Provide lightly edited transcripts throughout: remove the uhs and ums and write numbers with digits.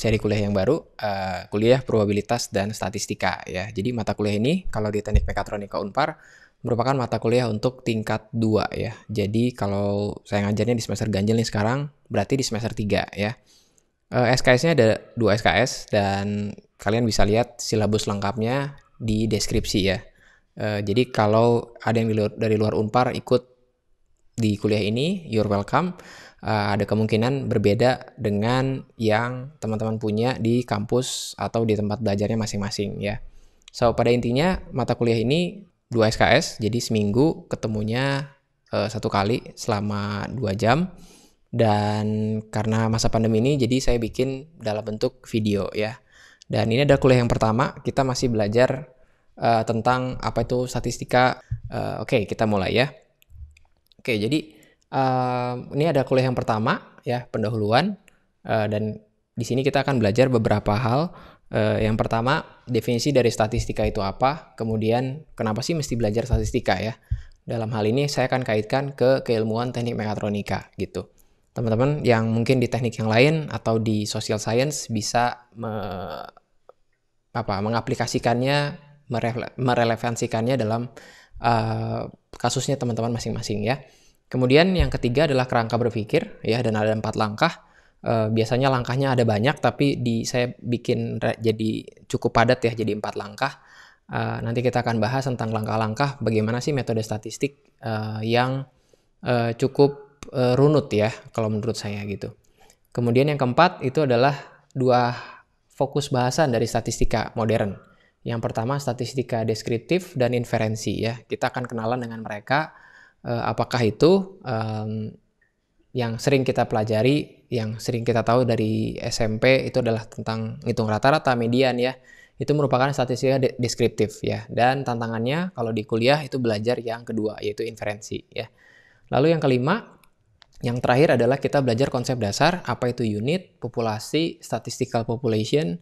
seri kuliah yang baru, kuliah probabilitas dan statistika ya. Jadi mata kuliah ini kalau di Teknik Mekatronika Unpar merupakan mata kuliah untuk tingkat 2 ya. Jadi kalau saya ngajarnya di semester ganjil nih sekarang, berarti di semester 3 ya. SKS-nya ada 2 SKS dan kalian bisa lihat silabus lengkapnya di deskripsi ya. Jadi kalau ada yang dari luar Unpar ikut di kuliah ini, you're welcome. Ada kemungkinan berbeda dengan yang teman-teman punya di kampus atau di tempat belajarnya masing-masing ya. So, pada intinya mata kuliah ini 2 SKS, jadi seminggu ketemunya 1 kali selama 2 jam. Dan karena masa pandemi ini, jadi saya bikin dalam bentuk video ya. Dan ini ada kuliah yang pertama, kita masih belajar tentang apa itu statistika. Oke, kita mulai ya. Oke, jadi ini ada kuliah yang pertama ya, pendahuluan, dan di sini kita akan belajar beberapa hal. Yang pertama, definisi dari statistika itu apa, kemudian kenapa sih mesti belajar statistika ya. Dalam hal ini saya akan kaitkan ke keilmuan teknik mekatronika gitu. Teman-teman yang mungkin di teknik yang lain atau di social science bisa mengaplikasikannya, merelevansikannya dalam kasusnya teman-teman masing-masing ya. Kemudian yang ketiga adalah kerangka berpikir ya, dan ada 4 langkah. Biasanya langkahnya ada banyak, tapi saya bikin jadi cukup padat ya, jadi 4 langkah. Nanti kita akan bahas tentang langkah-langkah bagaimana sih metode statistik yang cukup runut ya kalau menurut saya gitu. Kemudian yang keempat itu adalah 2 fokus bahasan dari statistika modern. Yang pertama statistika deskriptif dan inferensi ya. Kita akan kenalan dengan mereka. Apakah itu yang sering kita pelajari, yang sering kita tahu dari SMP itu adalah tentang ngitung rata-rata, median ya. Itu merupakan statistika deskriptif ya. Dan tantangannya kalau di kuliah itu belajar yang kedua, yaitu inferensi ya. Lalu yang kelima, yang terakhir adalah kita belajar konsep dasar, apa itu unit, populasi, statistical population,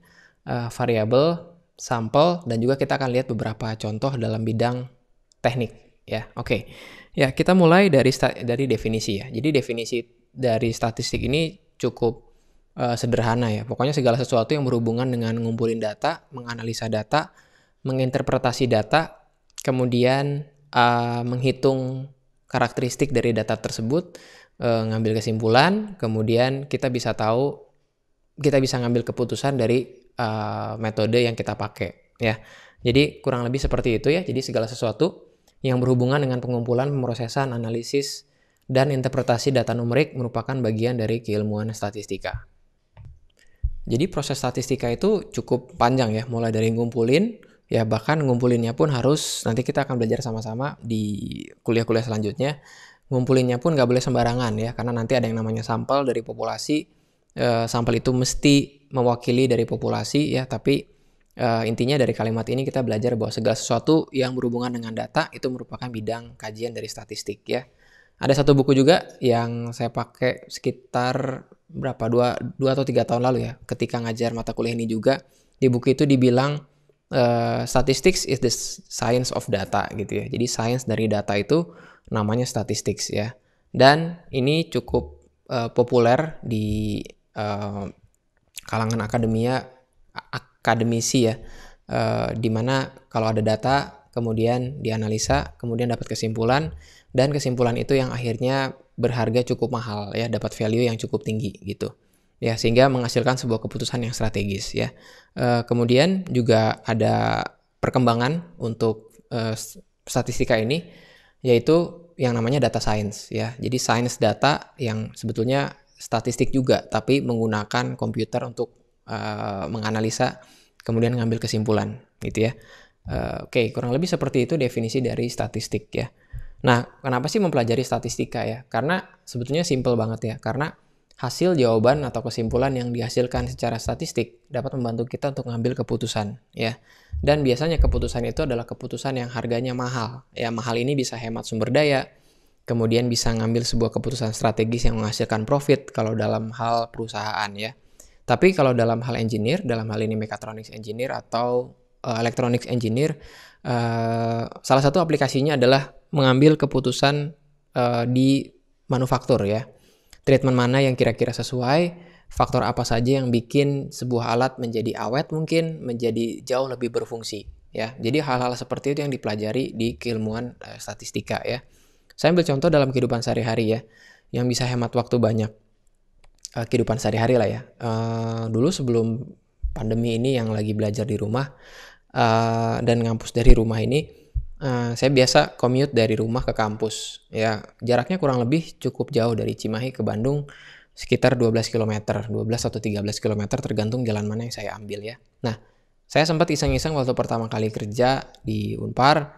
variable, sampel, dan juga kita akan lihat beberapa contoh dalam bidang teknik ya. Oke. Ya, kita mulai dari definisi ya. Jadi definisi dari statistik ini cukup sederhana ya. Pokoknya segala sesuatu yang berhubungan dengan ngumpulin data, menganalisa data, menginterpretasi data, kemudian menghitung karakteristik dari data tersebut, ngambil kesimpulan, kemudian kita bisa ngambil keputusan dari metode yang kita pakai ya. Jadi kurang lebih seperti itu ya. Jadi segala sesuatu yang berhubungan dengan pengumpulan, pemrosesan, analisis, dan interpretasi data numerik merupakan bagian dari keilmuan statistika. Jadi proses statistika itu cukup panjang ya, mulai dari ngumpulin, ya bahkan ngumpulinnya pun harus, nanti kita akan belajar sama-sama di kuliah-kuliah selanjutnya, ngumpulinnya pun nggak boleh sembarangan ya, karena nanti ada yang namanya sampel dari populasi, sampel itu mesti mewakili dari populasi ya, tapi intinya dari kalimat ini kita belajar bahwa segala sesuatu yang berhubungan dengan data itu merupakan bidang kajian dari statistik ya. Ada satu buku juga yang saya pakai sekitar 2 atau 3 tahun lalu ya, ketika ngajar mata kuliah ini juga. Di buku itu dibilang statistics is the science of data gitu ya. Jadi sains dari data itu namanya statistics ya. Dan ini cukup populer di kalangan akademisi ya, dimana kalau ada data kemudian dianalisa, kemudian dapat kesimpulan, dan kesimpulan itu yang akhirnya berharga cukup mahal ya, dapat value yang cukup tinggi gitu ya, sehingga menghasilkan sebuah keputusan yang strategis ya. Kemudian juga ada perkembangan untuk statistika ini, yaitu yang namanya data science ya. Jadi science data yang sebetulnya statistik juga, tapi menggunakan komputer untuk menganalisa, kemudian ngambil kesimpulan gitu ya. Oke, kurang lebih seperti itu definisi dari statistik ya. Nah, kenapa sih mempelajari statistika ya? Karena sebetulnya simple banget ya. Karena hasil jawaban atau kesimpulan yang dihasilkan secara statistik dapat membantu kita untuk mengambil keputusan ya. Dan biasanya keputusan itu adalah keputusan yang harganya mahal. Ya, mahal ini bisa hemat sumber daya, kemudian bisa ngambil sebuah keputusan strategis yang menghasilkan profit kalau dalam hal perusahaan ya. Tapi kalau dalam hal engineer, dalam hal ini mechatronics engineer atau electronics engineer, salah satu aplikasinya adalah mengambil keputusan di manufaktur ya. Treatment mana yang kira-kira sesuai, faktor apa saja yang bikin sebuah alat menjadi awet mungkin, menjadi jauh lebih berfungsi ya. Jadi hal-hal seperti itu yang dipelajari di keilmuan statistika ya. Saya ambil contoh dalam kehidupan sehari-hari ya, yang bisa hemat waktu banyak. Kehidupan sehari-hari lah ya. Dulu sebelum pandemi ini yang lagi belajar di rumah dan ngampus dari rumah ini, saya biasa commute dari rumah ke kampus ya. Jaraknya kurang lebih cukup jauh dari Cimahi ke Bandung, sekitar 12 km, 12 atau 13 km tergantung jalan mana yang saya ambil ya. Nah, saya sempat iseng-iseng waktu pertama kali kerja di Unpar,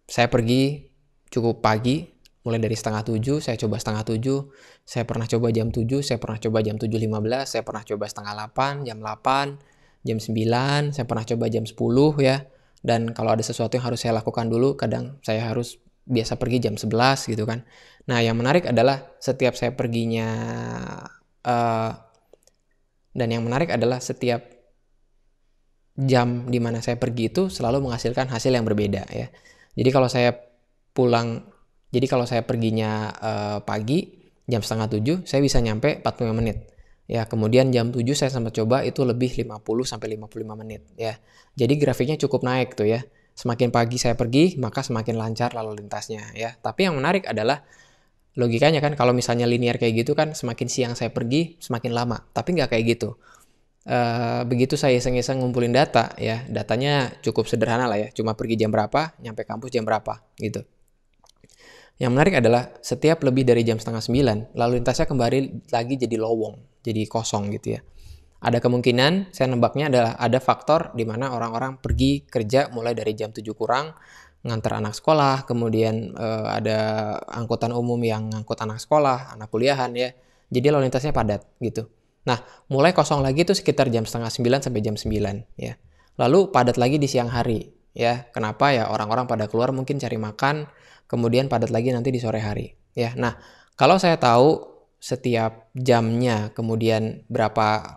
saya pergi cukup pagi, mulai dari 6:30, saya coba 6:30, saya pernah coba jam 7, saya pernah coba jam 7:15, saya pernah coba 7:30, jam 8, jam 9, saya pernah coba jam 10 ya. Dan kalau ada sesuatu yang harus saya lakukan dulu, kadang saya harus biasa pergi jam 11 gitu kan. Nah, yang menarik adalah setiap saya perginya dan yang menarik adalah setiap jam di mana saya pergi itu selalu menghasilkan hasil yang berbeda ya. Jadi kalau saya perginya pagi jam 6:30, saya bisa nyampe 45 menit. Ya, kemudian jam 7 saya sempat coba itu lebih 50 sampai 55 menit ya. Jadi grafiknya cukup naik tuh ya. Semakin pagi saya pergi, maka semakin lancar lalu lintasnya ya. Tapi yang menarik adalah logikanya kan kalau misalnya linear kayak gitu kan semakin siang saya pergi semakin lama. Tapi nggak kayak gitu. Begitu saya iseng-iseng ngumpulin data ya, datanya cukup sederhana lah ya. Cuma pergi jam berapa, nyampe kampus jam berapa gitu. Yang menarik adalah setiap lebih dari jam 8:30, lalu lintasnya kembali lagi jadi lowong, jadi kosong gitu ya. Ada kemungkinan, saya nebaknya adalah ada faktor di mana orang-orang pergi kerja mulai dari jam 7 kurang, ngantar anak sekolah, kemudian ada angkutan umum yang ngangkut anak sekolah, anak kuliahan ya. Jadi lalu lintasnya padat gitu. Nah, mulai kosong lagi itu sekitar jam 8:30 sampai jam 9 ya. Lalu padat lagi di siang hari ya. Kenapa ya? Orang-orang pada keluar mungkin cari makan, kemudian padat lagi nanti di sore hari ya. Nah, kalau saya tahu setiap jamnya, kemudian berapa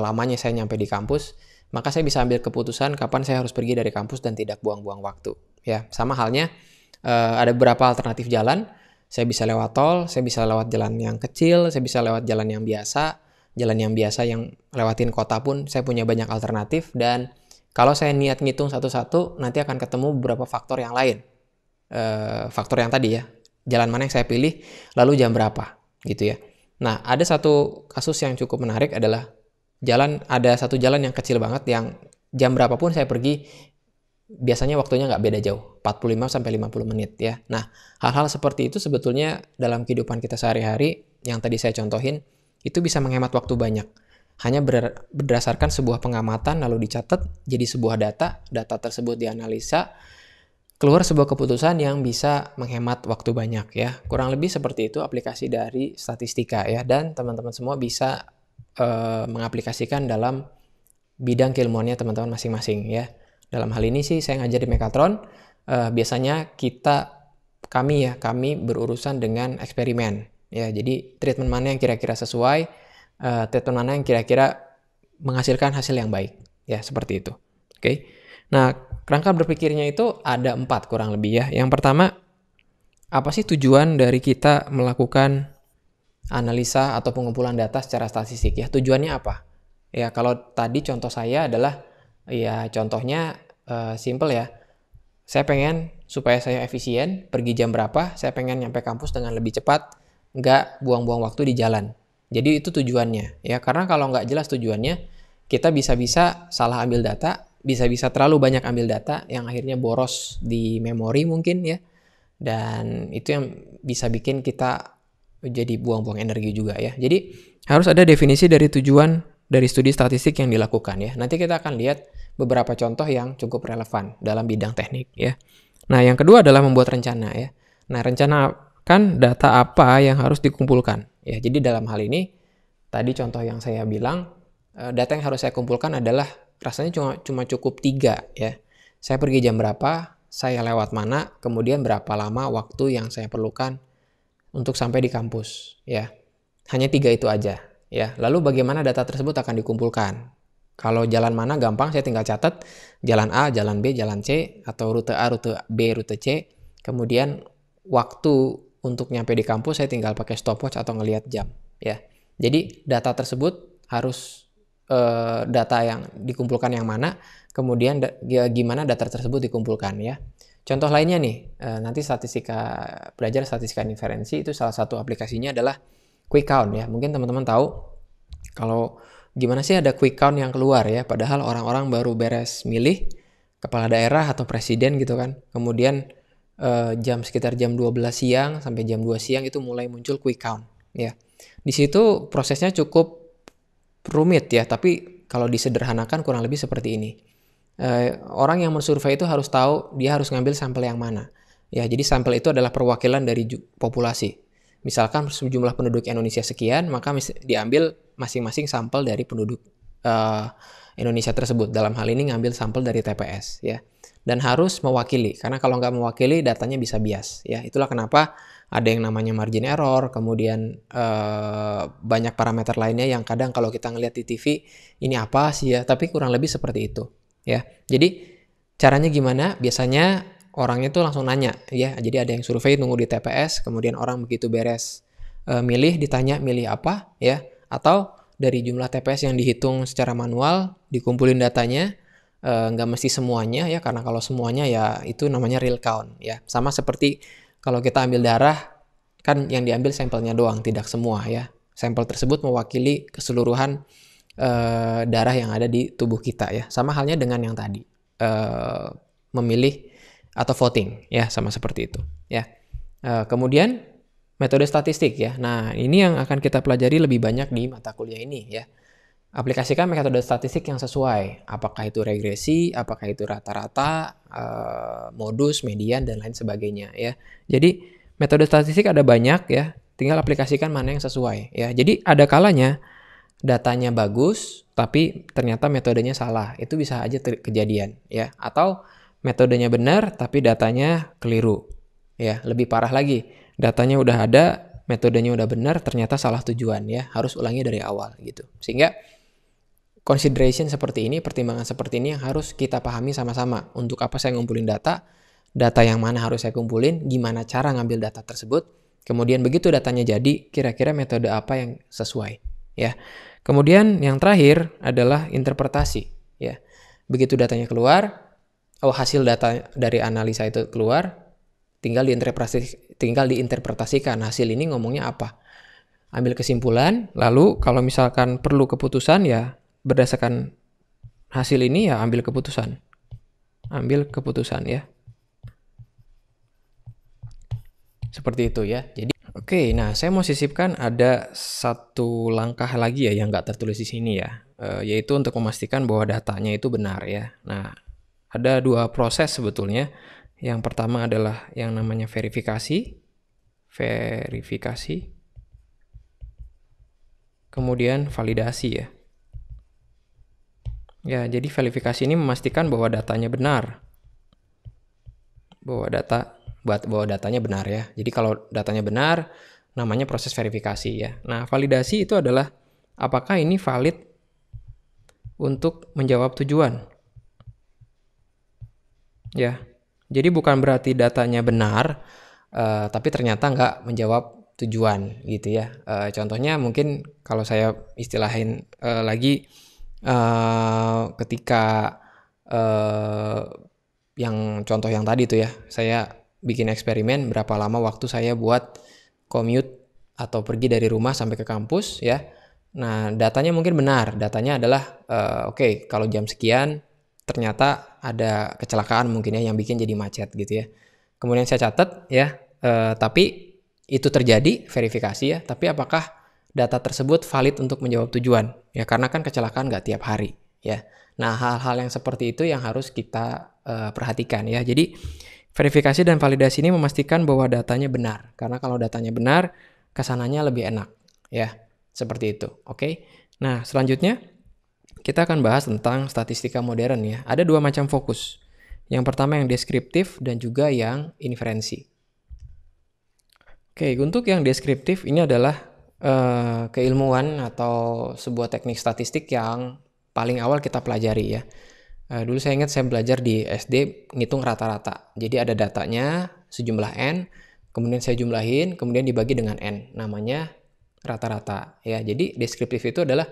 lamanya saya nyampe di kampus, maka saya bisa ambil keputusan kapan saya harus pergi dari kampus dan tidak buang-buang waktu ya. Sama halnya ada beberapa alternatif jalan. Saya bisa lewat tol, saya bisa lewat jalan yang kecil, saya bisa lewat jalan yang biasa yang lewatin kota pun saya punya banyak alternatif. Dan kalau saya niat ngitung satu-satu, nanti akan ketemu beberapa faktor yang lain. Faktor yang tadi ya, jalan mana yang saya pilih, lalu jam berapa gitu ya. Nah, ada satu kasus yang cukup menarik adalah ada satu jalan yang kecil banget yang jam berapapun saya pergi biasanya waktunya nggak beda jauh, 45 sampai 50 menit ya. Nah, hal-hal seperti itu sebetulnya dalam kehidupan kita sehari-hari yang tadi saya contohin itu bisa menghemat waktu banyak. Hanya berdasarkan sebuah pengamatan lalu dicatat jadi sebuah data tersebut dianalisa, keluar sebuah keputusan yang bisa menghemat waktu banyak ya. Kurang lebih seperti itu aplikasi dari statistika ya. Dan teman-teman semua bisa mengaplikasikan dalam bidang keilmuannya teman-teman masing-masing ya. Dalam hal ini sih saya ngajar di Megatron. Biasanya kami berurusan dengan eksperimen ya. Jadi treatment mana yang kira-kira sesuai, treatment mana yang kira-kira menghasilkan hasil yang baik ya, seperti itu. Oke. Nah, kerangka berpikirnya itu ada 4 kurang lebih ya. Yang pertama, apa sih tujuan dari kita melakukan analisa atau pengumpulan data secara statistik ya? Tujuannya apa? Ya, kalau tadi contoh saya adalah ya contohnya simple ya. Saya pengen supaya saya efisien, pergi jam berapa, saya pengen nyampe kampus dengan lebih cepat, nggak buang-buang waktu di jalan. Jadi itu tujuannya ya. Karena kalau nggak jelas tujuannya, kita bisa-bisa salah ambil data, bisa-bisa terlalu banyak ambil data yang akhirnya boros di memori mungkin ya. Dan itu yang bisa bikin kita jadi buang-buang energi juga ya. Jadi harus ada definisi dari tujuan dari studi statistik yang dilakukan ya. Nanti kita akan lihat beberapa contoh yang cukup relevan dalam bidang teknik ya. Nah, yang kedua adalah membuat rencana ya. Nah, rencanakan data apa yang harus dikumpulkan ya. Jadi dalam hal ini tadi contoh yang saya bilang, data yang harus saya kumpulkan adalah rasanya cuma cukup 3 ya. Saya pergi jam berapa, saya lewat mana, kemudian berapa lama waktu yang saya perlukan untuk sampai di kampus ya. Hanya 3 itu aja ya. Lalu bagaimana data tersebut akan dikumpulkan? Kalau jalan mana gampang, saya tinggal catat jalan A, jalan B, jalan C, atau rute A, rute B, rute C. Kemudian waktu untuk nyampe di kampus saya tinggal pakai stopwatch atau ngelihat jam ya. Jadi data tersebut harus data yang dikumpulkan yang mana, kemudian gimana data tersebut dikumpulkan ya. Contoh lainnya nih, nanti belajar statistika inferensi itu salah satu aplikasinya adalah quick count ya. Mungkin teman-teman tahu kalau gimana sih ada quick count yang keluar ya, padahal orang-orang baru beres milih kepala daerah atau presiden gitu kan. Kemudian sekitar jam 12 siang sampai jam 2 siang itu mulai muncul quick count ya. Di situ prosesnya cukup rumit ya, tapi kalau disederhanakan kurang lebih seperti ini. Orang yang mensurvei itu harus tahu dia harus ngambil sampel yang mana. Ya, jadi sampel itu adalah perwakilan dari populasi. Misalkan jumlah penduduk Indonesia sekian, maka diambil masing-masing sampel dari penduduk Indonesia tersebut. Dalam hal ini ngambil sampel dari TPS ya. Dan harus mewakili, karena kalau nggak mewakili datanya bisa bias ya. Itulah kenapa ada yang namanya margin error, kemudian banyak parameter lainnya yang kadang kalau kita ngelihat di TV ini apa sih ya, tapi kurang lebih seperti itu ya. Jadi caranya gimana? Biasanya orangnya tuh langsung nanya ya. Jadi ada yang survei nunggu di TPS, kemudian orang begitu beres milih ditanya milih apa ya, atau dari jumlah TPS yang dihitung secara manual dikumpulin datanya. Nggak mesti semuanya ya, karena kalau semuanya ya itu namanya real count ya. Sama seperti kalau kita ambil darah kan yang diambil sampelnya doang, tidak semua ya. Sampel tersebut mewakili keseluruhan darah yang ada di tubuh kita ya. Sama halnya dengan yang tadi memilih atau voting ya, sama seperti itu ya. Kemudian metode statistik ya. Nah, ini yang akan kita pelajari lebih banyak di mata kuliah ini ya. Aplikasikan metode statistik yang sesuai. Apakah itu regresi, apakah itu rata-rata, modus, median, dan lain sebagainya ya. Jadi metode statistik ada banyak ya. Tinggal aplikasikan mana yang sesuai ya. Jadi ada kalanya datanya bagus, tapi ternyata metodenya salah. Itu bisa aja kejadian ya. Atau metodenya benar, tapi datanya keliru ya. Lebih parah lagi, datanya udah ada, metodenya udah benar, ternyata salah tujuan ya. Harus ulangi dari awal gitu. Sehingga consideration seperti ini, pertimbangan seperti ini yang harus kita pahami sama-sama. Untuk apa saya ngumpulin data yang mana harus saya kumpulin, gimana cara ngambil data tersebut, kemudian begitu datanya jadi, kira-kira metode apa yang sesuai ya. Kemudian yang terakhir adalah interpretasi ya. Begitu datanya keluar, hasil data dari analisa itu keluar, tinggal diinterpretasikan hasil ini ngomongnya apa. Ambil kesimpulan, lalu kalau misalkan perlu keputusan ya berdasarkan hasil ini ya ambil keputusan ya. Seperti itu ya. Jadi oke, nah saya mau sisipkan ada satu langkah lagi ya yang nggak tertulis di sini ya, yaitu untuk memastikan bahwa datanya itu benar ya. Nah, ada dua proses sebetulnya. Yang pertama adalah yang namanya verifikasi. Kemudian validasi ya. Ya, jadi verifikasi ini memastikan bahwa datanya benar. Bahwa datanya benar ya. Jadi kalau datanya benar, namanya proses verifikasi ya. Nah, validasi itu adalah apakah ini valid untuk menjawab tujuan. Ya. Jadi bukan berarti datanya benar, tapi ternyata nggak menjawab tujuan gitu ya. Contohnya mungkin kalau saya istilahin lagi, ketika yang contoh yang tadi tuh ya, saya bikin eksperimen berapa lama waktu saya buat commute atau pergi dari rumah sampai ke kampus ya. Nah, datanya mungkin benar. Datanya adalah oke, kalau jam sekian ternyata ada kecelakaan mungkin ya yang bikin jadi macet gitu ya. Kemudian saya catat ya, tapi itu terjadi verifikasi ya, tapi apakah data tersebut valid untuk menjawab tujuan? Ya karena kan kecelakaan nggak tiap hari ya. Nah, hal-hal yang seperti itu yang harus kita perhatikan ya. Jadi verifikasi dan validasi ini memastikan bahwa datanya benar. Karena kalau datanya benar, kesananya lebih enak ya. Seperti itu. Oke. Nah, selanjutnya kita akan bahas tentang statistika modern ya. Ada dua macam fokus. Yang pertama yang deskriptif dan juga yang inferensi. Oke, untuk yang deskriptif ini adalah keilmuan atau sebuah teknik statistik yang paling awal kita pelajari ya. Dulu saya ingat saya belajar di SD ngitung rata-rata. Jadi ada datanya sejumlah N, kemudian saya jumlahin, kemudian dibagi dengan N, namanya rata-rata ya. Jadi deskriptif itu adalah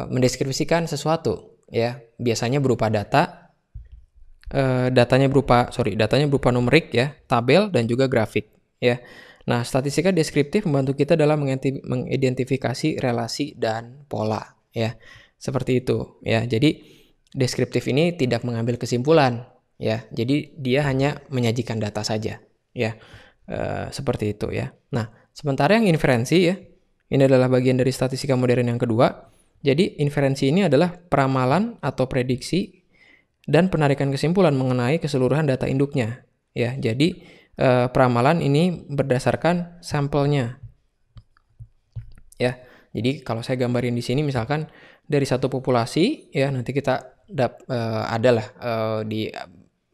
mendeskripsikan sesuatu ya, biasanya berupa data, datanya berupa numerik ya, tabel dan juga grafik ya. Nah, statistika deskriptif membantu kita dalam mengidentifikasi relasi dan pola ya. Seperti itu ya. Jadi deskriptif ini tidak mengambil kesimpulan ya. Jadi dia hanya menyajikan data saja ya. Seperti itu ya. Nah, sementara yang inferensi ya, ini adalah bagian dari statistika modern yang kedua. Jadi inferensi ini adalah peramalan atau prediksi dan penarikan kesimpulan mengenai keseluruhan data induknya ya. Jadi peramalan ini berdasarkan sampelnya ya. Jadi kalau saya gambarin di sini misalkan dari satu populasi ya, nanti kita adalah di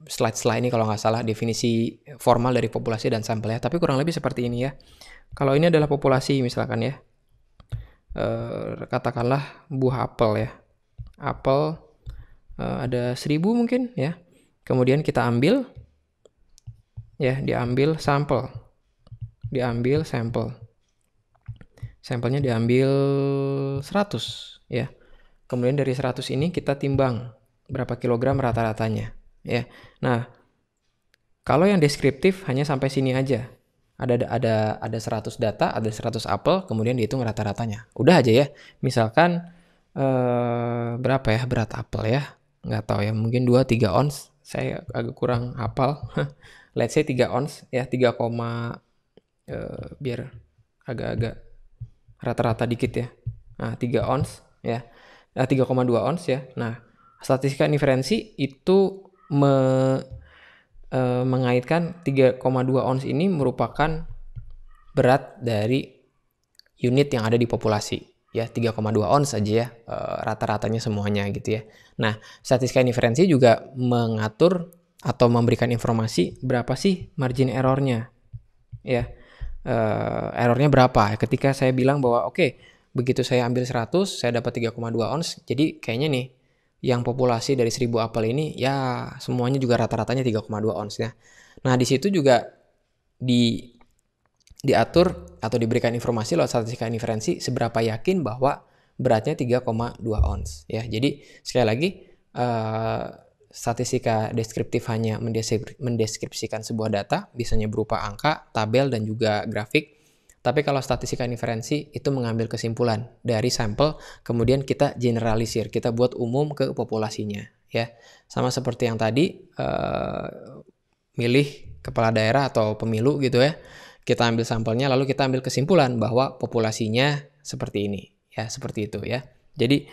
slide setelah ini kalau nggak salah definisi formal dari populasi dan sampel ya, tapi kurang lebih seperti ini ya. Kalau ini adalah populasi misalkan ya, katakanlah buah apel ya, apel ada 1000 mungkin ya, kemudian kita ambil ya, diambil sampel, sampelnya diambil 100 ya, kemudian dari 100 ini kita timbang berapa kilogram rata-ratanya ya. Nah, kalau yang deskriptif hanya sampai sini aja. Ada 100 data, ada 100 apel, kemudian dihitung rata-ratanya. Udah aja ya. Misalkan berapa ya berat apel ya? Nggak tahu ya, mungkin 2-3 ons. Saya agak kurang hafal. Let's say 3 ons ya, 3, biar agak-agak rata-rata dikit ya. Nah, 3 ons ya. 3,2 ons ya. Nah, statistika inferensi itu mengaitkan 3,2 ons ini merupakan berat dari unit yang ada di populasi ya, 3,2 ons saja ya, rata-ratanya semuanya gitu ya. Nah, statistika inferensi juga mengatur atau memberikan informasi berapa sih margin errornya ya, errornya berapa ketika saya bilang bahwa oke, begitu saya ambil 100 saya dapat 3,2 ons, jadi kayaknya nih yang populasi dari 1000 apel ini ya semuanya juga rata-ratanya 3,2 ons ya. Nah, di situ juga diatur atau diberikan informasi lewat statistika inferensi seberapa yakin bahwa beratnya 3,2 ons ya. Jadi sekali lagi statistika deskriptif hanya mendeskripsikan sebuah data, biasanya berupa angka, tabel dan juga grafik. Tapi kalau statistika inferensi itu mengambil kesimpulan dari sampel, kemudian kita generalisir, kita buat umum ke populasinya ya. Sama seperti yang tadi milih kepala daerah atau pemilu gitu ya. Kita ambil sampelnya lalu kita ambil kesimpulan bahwa populasinya seperti ini ya, seperti itu ya. Jadi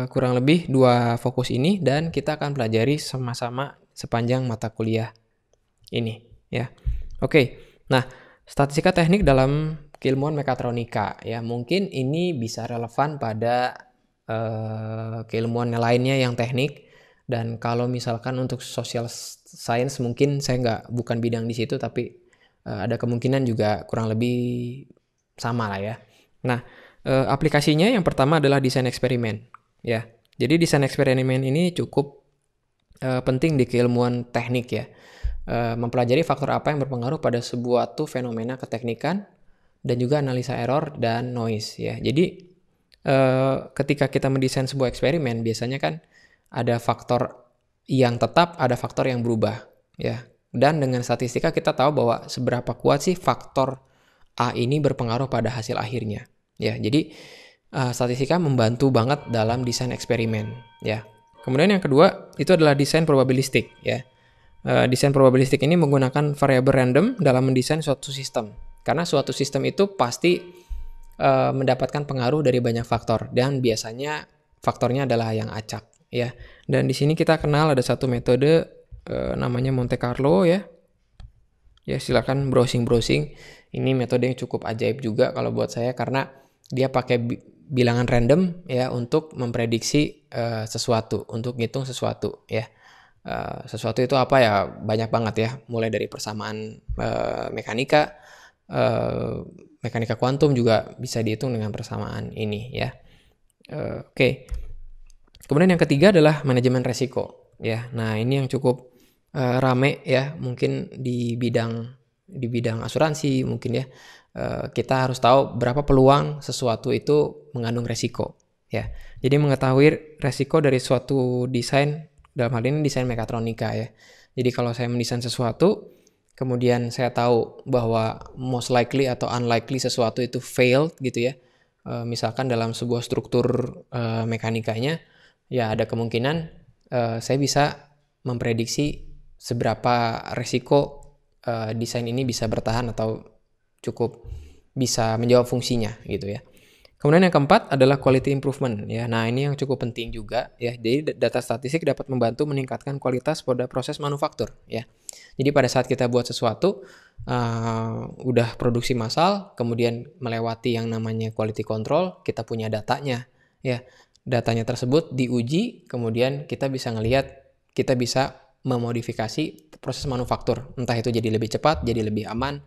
kurang lebih 2 fokus ini dan kita akan pelajari sama-sama sepanjang mata kuliah ini ya. Oke. Nah, statistika teknik dalam keilmuan mekatronika ya, mungkin ini bisa relevan pada keilmuan lainnya yang teknik, dan kalau misalkan untuk social science mungkin saya bukan bidang di situ, tapi ada kemungkinan juga kurang lebih sama lah ya. Nah, aplikasinya yang pertama adalah desain eksperimen ya. Jadi desain eksperimen ini cukup penting di keilmuan teknik ya. Mempelajari faktor apa yang berpengaruh pada sebuah fenomena keteknikan dan juga analisa error dan noise ya. Jadi ketika kita mendesain sebuah eksperimen biasanya kan ada faktor yang tetap, ada faktor yang berubah ya. Dan dengan statistika kita tahu bahwa seberapa kuat sih faktor A ini berpengaruh pada hasil akhirnya ya. Jadi statistika membantu banget dalam desain eksperimen ya. Kemudian yang kedua itu adalah desain probabilistik ya. Desain probabilistik ini menggunakan variabel random dalam mendesain suatu sistem. Karena suatu sistem itu pasti mendapatkan pengaruh dari banyak faktor, dan biasanya faktornya adalah yang acak ya. Dan di sini kita kenal ada satu metode namanya Monte Carlo ya. Ya, silakan browsing. Ini metode yang cukup ajaib juga kalau buat saya, karena dia pakai bilangan random ya untuk memprediksi sesuatu, untuk ngitung sesuatu ya. Sesuatu itu apa ya, banyak banget ya, mulai dari persamaan mekanika kuantum juga bisa dihitung dengan persamaan ini ya. Oke. Kemudian yang ketiga adalah manajemen resiko ya. Nah, ini yang cukup rame ya, mungkin di bidang di bidang asuransi mungkin ya, kita harus tahu berapa peluang sesuatu itu mengandung resiko ya. Jadi mengetahui resiko dari suatu desain, dalam hal ini desain mekatronika ya. Jadi kalau saya mendesain sesuatu, kemudian saya tahu bahwa most likely atau unlikely sesuatu itu failed gitu ya. Misalkan dalam sebuah struktur mekanikanya, ya ada kemungkinan saya bisa memprediksi seberapa resiko desain ini bisa bertahan atau cukup bisa menjawab fungsinya gitu ya. Kemudian yang keempat adalah quality improvement ya. Nah, ini yang cukup penting juga ya. Jadi data statistik dapat membantu meningkatkan kualitas pada proses manufaktur ya. Jadi pada saat kita buat sesuatu udah produksi massal, kemudian melewati yang namanya quality control, kita punya datanya ya. Datanya tersebut diuji, kemudian kita bisa ngelihat, kita bisa memodifikasi proses manufaktur. Entah itu jadi lebih cepat, jadi lebih aman,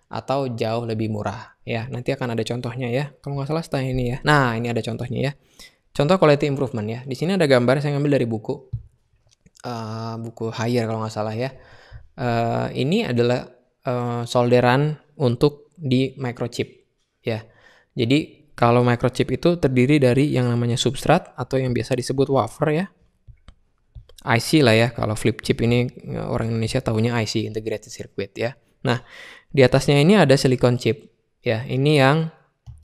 atau jauh lebih murah ya. Nanti akan ada contohnya ya. Kalau nggak salah setelah ini ya. Nah, ini ada contohnya ya. Contoh quality improvement ya. Di sini ada gambar saya ngambil dari buku Haier kalau nggak salah ya. Ini adalah solderan untuk di microchip ya. Jadi kalau microchip itu terdiri dari yang namanya substrat atau yang biasa disebut wafer ya. IC lah ya. Kalau flip chip ini orang Indonesia tahunya IC, integrated circuit ya. Nah, di atasnya ini ada silicon chip ya. Ini yang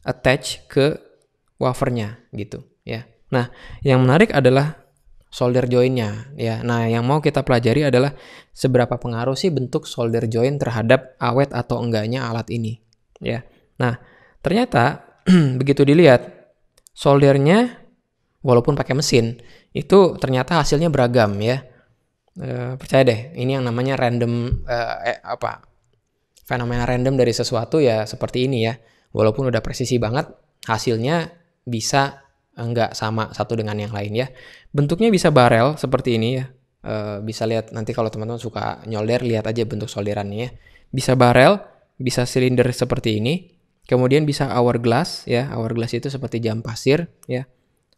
attach ke wafernya gitu ya. Nah, yang menarik adalah solder joint-nya ya. Nah, yang mau kita pelajari adalah seberapa pengaruh sih bentuk solder joint terhadap awet atau enggaknya alat ini ya. Nah, ternyata begitu dilihat soldernya walaupun pakai mesin itu ternyata hasilnya beragam ya. Percaya deh, ini yang namanya random fenomena random dari sesuatu ya seperti ini ya. Walaupun udah presisi banget, hasilnya bisa enggak sama satu dengan yang lain ya. Bentuknya bisa barel seperti ini ya. Bisa lihat nanti kalau teman-teman suka nyolder, lihat aja bentuk solderannya ya. Bisa barel, bisa silinder seperti ini. Kemudian bisa hourglass ya. Hourglass itu seperti jam pasir ya.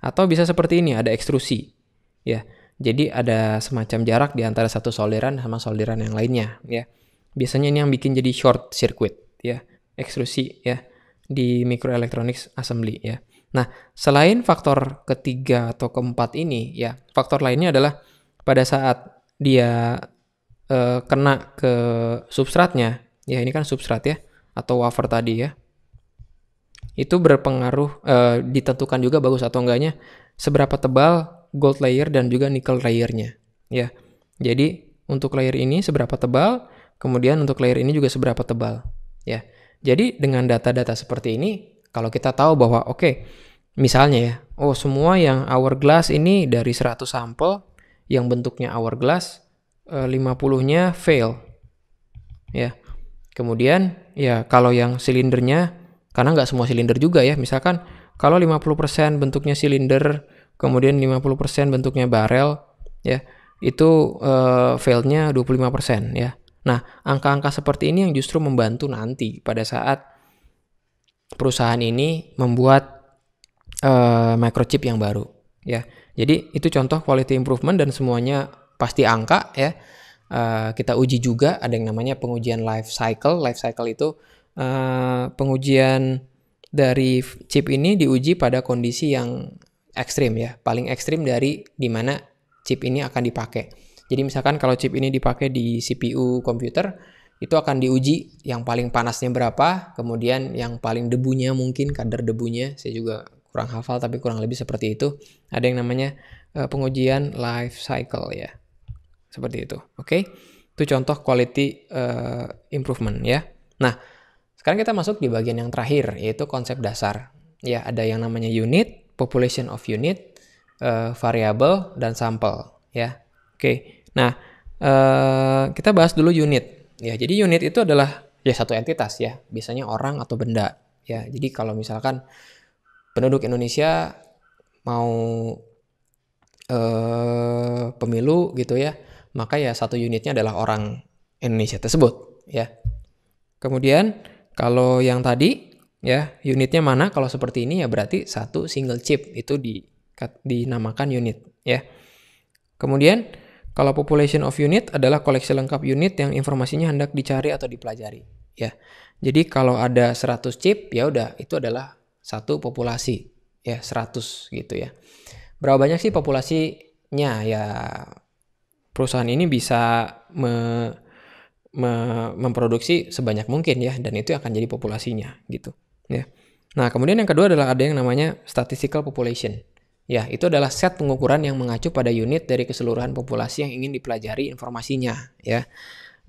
Atau bisa seperti ini, ada ekstrusi ya. Jadi ada semacam jarak di antara satu solderan sama solderan yang lainnya ya. Biasanya ini yang bikin jadi short circuit ya, ekstrusi ya di microelectronics assembly ya. Nah, selain faktor ketiga atau keempat ini ya, faktor lainnya adalah pada saat dia kena ke substratnya, ya ini kan substrat ya atau wafer tadi ya. Itu berpengaruh ditentukan juga bagus atau enggaknya seberapa tebal gold layer dan juga nickel layernya ya. Jadi untuk layer ini seberapa tebal, kemudian untuk layer ini juga seberapa tebal ya. Jadi dengan data-data seperti ini, kalau kita tahu bahwa oke, misalnya ya, semua yang hourglass ini dari 100 sampel yang bentuknya hourglass 50-nya fail ya. Kemudian ya kalau yang silindernya, karena nggak semua silinder juga ya, misalkan kalau 50% bentuknya silinder, kemudian 50% bentuknya barel ya, itu failnya 25% ya. Nah, angka-angka seperti ini yang justru membantu nanti pada saat perusahaan ini membuat microchip yang baru ya. Jadi itu contoh quality improvement dan semuanya pasti angka ya. Kita uji juga, ada yang namanya pengujian life cycle. Life cycle itu pengujian dari chip ini diuji pada kondisi yang ekstrim ya, paling ekstrim dari dimana chip ini akan dipakai. Jadi misalkan kalau chip ini dipakai di CPU komputer, itu akan diuji yang paling panasnya berapa, kemudian yang paling debunya mungkin, kadar debunya, saya juga kurang hafal tapi kurang lebih seperti itu. Ada yang namanya pengujian life cycle ya, seperti itu. Oke, itu contoh quality improvement ya. Nah, sekarang kita masuk di bagian yang terakhir, yaitu konsep dasar. Ya, ada yang namanya unit, population of unit, variable, dan sampel. Ya, oke. Nah, kita bahas dulu unit. Ya, jadi unit itu adalah ya satu entitas ya, biasanya orang atau benda. Ya, jadi kalau misalkan penduduk Indonesia mau pemilu gitu ya, maka ya satu unitnya adalah orang Indonesia tersebut. Ya. Kemudian kalau yang tadi ya unitnya mana? Kalau seperti ini ya berarti satu single chip itu dinamakan unit ya. Kemudian Kalau population of unit adalah koleksi lengkap unit yang informasinya hendak dicari atau dipelajari, ya. Jadi kalau ada 100 chip, ya udah itu adalah satu populasi, ya 100 gitu ya. Berapa banyak sih populasinya? Ya perusahaan ini bisa memproduksi sebanyak mungkin ya, dan itu akan jadi populasinya gitu, ya. Nah, kemudian yang kedua adalah ada yang namanya statistical population. Ya, itu adalah set pengukuran yang mengacu pada unit dari keseluruhan populasi yang ingin dipelajari informasinya, ya.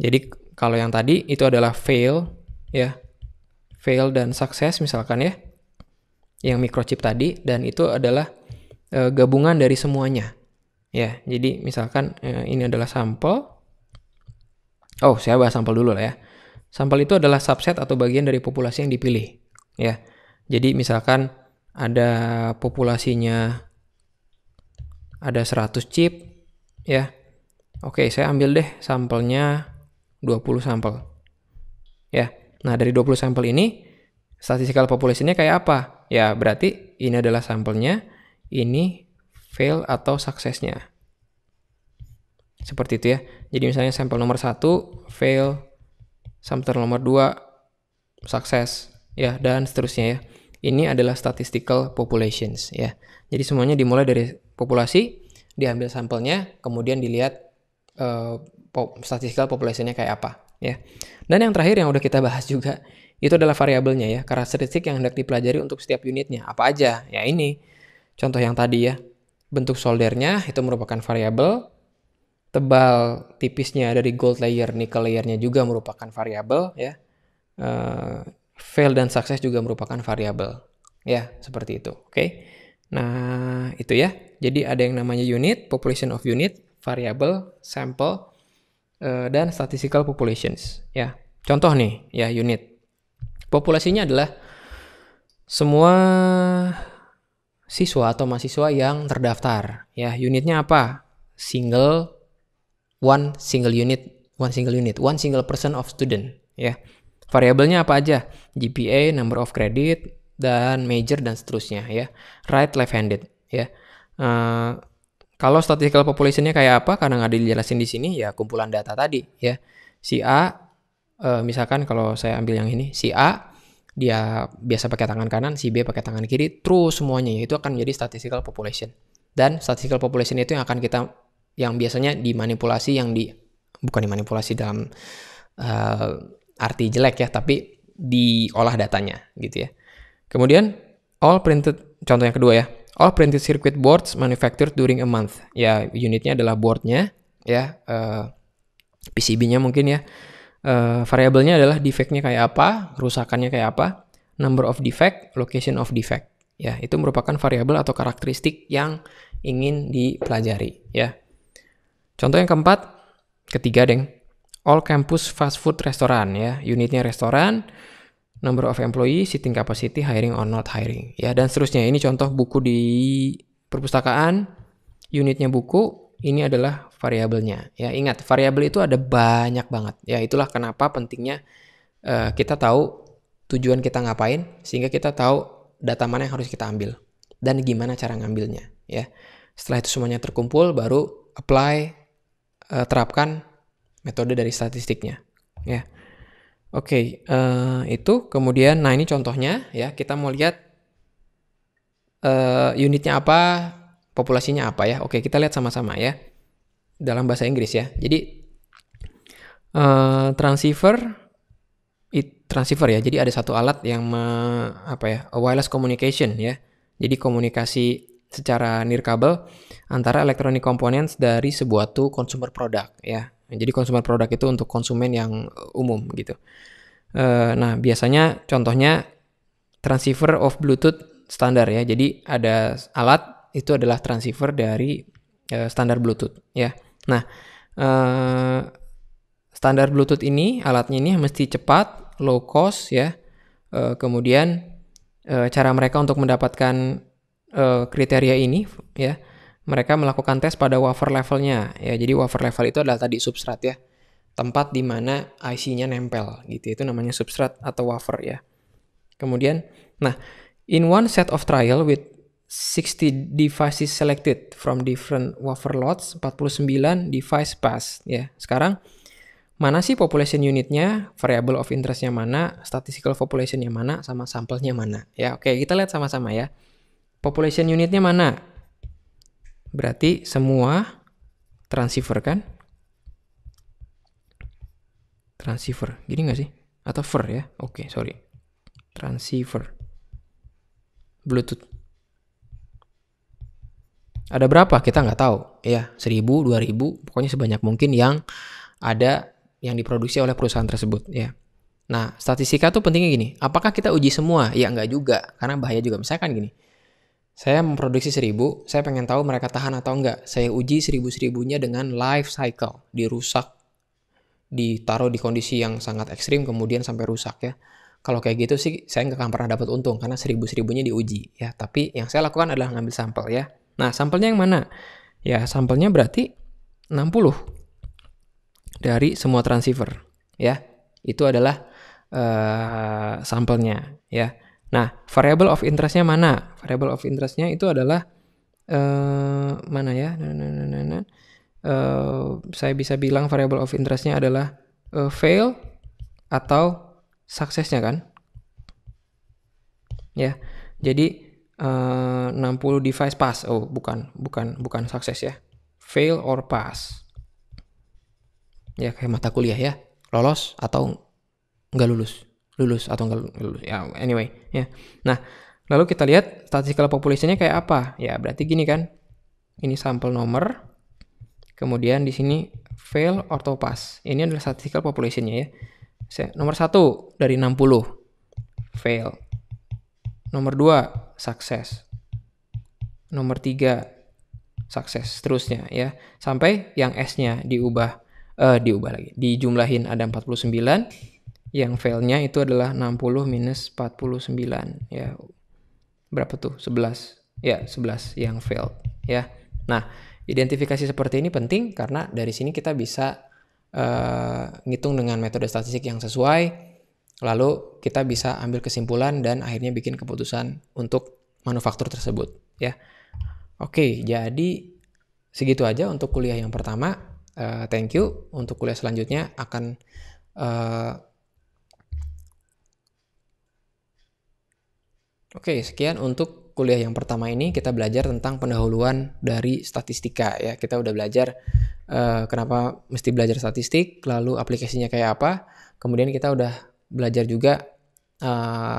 Jadi kalau yang tadi itu adalah fail, ya, fail dan sukses misalkan ya, yang microchip tadi, dan itu adalah gabungan dari semuanya, ya. Jadi misalkan ini adalah sampel. Oh, saya bahas sampel dulu lah ya. Sampel itu adalah subset atau bagian dari populasi yang dipilih, ya. Jadi misalkan ada populasinya ada 100 chip, ya. Oke, saya ambil deh sampelnya 20 sampel. Ya. Nah, dari 20 sampel ini statistical population-nya kayak apa? Ya, berarti ini adalah sampelnya, ini fail atau suksesnya. Seperti itu ya. Jadi misalnya sampel nomor 1 fail, sampel nomor 2 sukses, ya, dan seterusnya ya. Ini adalah statistical populations ya. Jadi semuanya dimulai dari populasi, diambil sampelnya, kemudian dilihat statistical population-nya kayak apa ya. Dan yang terakhir yang udah kita bahas juga, itu adalah variabelnya ya, karakteristik yang hendak dipelajari untuk setiap unitnya. Apa aja? Ya ini, contoh yang tadi ya. Bentuk soldernya itu merupakan variabel, tebal tipisnya dari gold layer, nickel layernya juga merupakan variabel ya. Fail dan sukses juga merupakan variabel. Ya, seperti itu. Oke. Nah, itu ya. Jadi ada yang namanya unit, population of unit, variable, sample, dan statistical populations. Ya. Contoh nih, ya unit. Populasinya adalah semua siswa atau mahasiswa yang terdaftar. Ya, unitnya apa? One single person of student. Ya. Variabelnya apa aja? GPA, number of credit, dan major dan seterusnya ya. Right, left-handed ya. Kalau statistical population-nya kayak apa? Karena nggak dijelasin di sini ya, kumpulan data tadi ya. Si A, misalkan kalau saya ambil yang ini, si A dia biasa pakai tangan kanan, si B pakai tangan kiri, terus semuanya itu akan menjadi statistical population. Dan statistical population itu yang biasanya dimanipulasi, bukan dimanipulasi dalam arti jelek ya, tapi diolah datanya gitu ya. Kemudian contoh yang kedua ya, all printed circuit boards manufactured during a month. Ya, unitnya adalah boardnya ya, PCB-nya mungkin ya. Variabelnya adalah defect-nya kayak apa, kerusakannya kayak apa, number of defect, location of defect. Ya, itu merupakan variabel atau karakteristik yang ingin dipelajari ya. Contoh yang ketiga deng. All campus fast food restaurant ya, unitnya restoran, number of employee, seating capacity, hiring or not hiring ya, dan seterusnya. Ini contoh buku di perpustakaan, unitnya buku, ini adalah variabelnya ya. Ingat, variabel itu ada banyak banget ya. Itulah kenapa pentingnya kita tahu tujuan kita ngapain, sehingga kita tahu data mana yang harus kita ambil dan gimana cara ngambilnya ya. Setelah itu semuanya terkumpul, baru terapkan metode dari statistiknya ya. Oke, itu kemudian, nah ini contohnya ya, kita mau lihat unitnya apa, populasinya apa ya. Oke, kita lihat sama-sama ya dalam bahasa Inggris ya. Jadi transceiver ya, jadi ada satu alat yang wireless communication ya. Jadi komunikasi secara nirkabel antara electronic components dari sebuah consumer product ya. Jadi consumer product itu untuk konsumen yang umum gitu. Nah, biasanya contohnya transceiver of Bluetooth standar ya. Jadi ada alat itu adalah transceiver dari standar Bluetooth ya. Nah, standar Bluetooth ini, alatnya ini mesti cepat, low cost ya. Kemudian cara mereka untuk mendapatkan kriteria ini ya, mereka melakukan tes pada wafer levelnya ya. Jadi wafer level itu adalah tadi substrat ya, tempat di mana IC-nya nempel gitu. Itu namanya substrat atau wafer ya. Kemudian, nah, in one set of trial with 60 devices selected from different wafer lots, 49 device pass ya. Sekarang mana sih population unitnya, variable of interestnya mana, statistical populationnya mana, sama sampelnya mana ya. Oke, kita lihat sama-sama ya. Population unitnya mana? Berarti semua transceiver kan? Transceiver, gini nggak sih? Atau ver ya? Oke, sorry. Transceiver. Bluetooth. Ada berapa? Kita nggak tahu. Ya, 1000, 2000, pokoknya sebanyak mungkin yang ada yang diproduksi oleh perusahaan tersebut ya. Nah, statistika tuh pentingnya gini. Apakah kita uji semua? Ya nggak juga, karena bahaya juga. Misalkan gini. Saya memproduksi 1000, saya pengen tahu mereka tahan atau enggak. Saya uji 1000-1000-nya dengan life cycle, dirusak, ditaruh di kondisi yang sangat ekstrim, kemudian sampai rusak ya. Kalau kayak gitu sih, saya nggak akan pernah dapat untung, karena 1000-1000-nya diuji ya. Tapi yang saya lakukan adalah ngambil sampel ya. Nah, sampelnya yang mana? Ya, sampelnya berarti 60 dari semua transceiver ya. Itu adalah sampelnya ya. Nah, variable of interestnya mana? Variable of interestnya itu adalah mana ya? Saya bisa bilang variable of interestnya adalah fail atau suksesnya kan? Ya, jadi 60 device pass. Oh, bukan sukses ya. Fail or pass. Ya, kayak mata kuliah ya. Lolos atau nggak lulus. Lulus atau nggak lulus. Ya, anyway. Ya. Nah, lalu kita lihat statistical populationnya kayak apa. Ya, berarti gini kan. Ini sampel nomor. Kemudian di sini fail or pass. Ini adalah statistical populationnya ya. Nomor 1 dari 60. Fail. Nomor 2, sukses. Nomor 3, sukses. Seterusnya ya. Sampai yang S-nya diubah lagi. Dijumlahin ada 49. Yang fail-nya itu adalah 60 minus 49. Ya. Berapa tuh? 11. Ya, 11 yang fail. Ya. Nah, identifikasi seperti ini penting karena dari sini kita bisa ngitung dengan metode statistik yang sesuai. Lalu kita bisa ambil kesimpulan dan akhirnya bikin keputusan untuk manufaktur tersebut ya. Oke, jadi segitu aja untuk kuliah yang pertama. Thank you. Untuk kuliah selanjutnya akan Oke, sekian untuk kuliah yang pertama ini. Kita belajar tentang pendahuluan dari statistika ya. Kita udah belajar kenapa mesti belajar statistik, lalu aplikasinya kayak apa. Kemudian kita udah belajar juga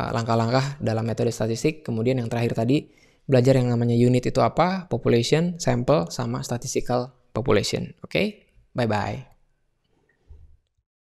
langkah-langkah dalam metode statistik. Kemudian yang terakhir tadi belajar yang namanya unit itu apa, population, sample, sama statistical population. Oke, bye-bye.